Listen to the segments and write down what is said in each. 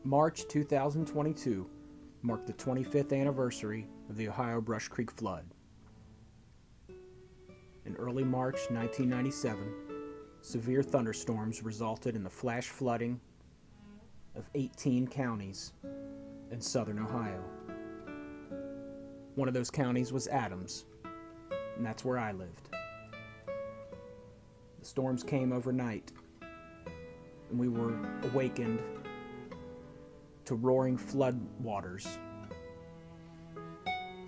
March 2022 marked the 25th anniversary of the Ohio Brush Creek flood. In early March 1997, severe thunderstorms resulted in the flash flooding of 18 counties in southern Ohio. One of those counties was Adams, and that's where I lived. The storms came overnight, and we were awakened to roaring flood waters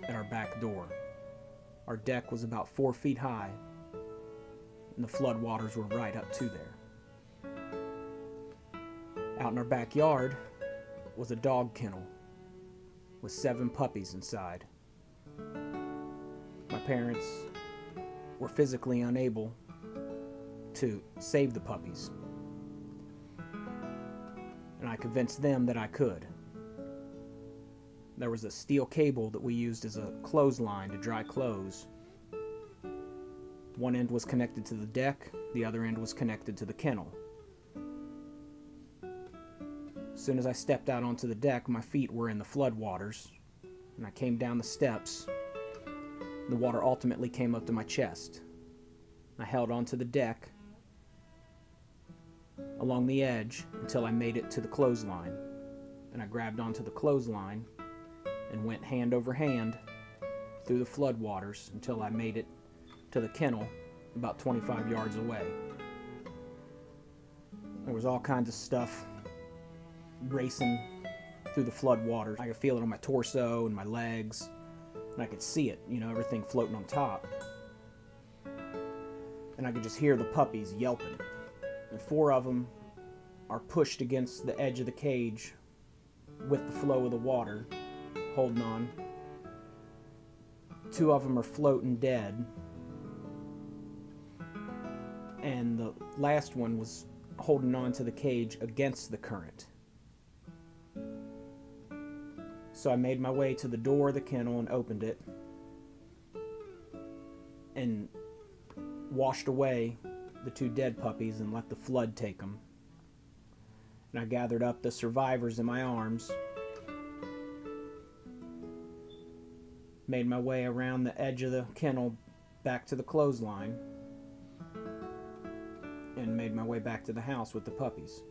at our back door. Our deck was about 4 feet high, and the flood waters were right up to there. Out in our backyard was a dog kennel with 7 puppies inside. My parents were physically unable to save the puppies, and I convinced them that I could. There was a steel cable that we used as a clothesline to dry clothes. One end was connected to the deck, the other end was connected to the kennel. As soon as I stepped out onto the deck, my feet were in the flood waters, and I came down the steps. The water ultimately came up to my chest. I held onto the deck along the edge until I made it to the clothesline, and I grabbed onto the clothesline and went hand over hand through the flood waters until I made it to the kennel about 25 yards away. There was all kinds of stuff racing through the flood waters. I could feel it on my torso and my legs, and I could see it, everything floating on top. And I could just hear the puppies yelping. And 4 of them are pushed against the edge of the cage with the flow of the water, holding on. 2 of them are floating dead, and the last one was holding on to the cage against the current. So I made my way to the door of the kennel and opened it and washed away the 2 dead puppies and let the flood take them. And I gathered up the survivors in my arms, made my way around the edge of the kennel back to the clothesline, and made my way back to the house with the puppies.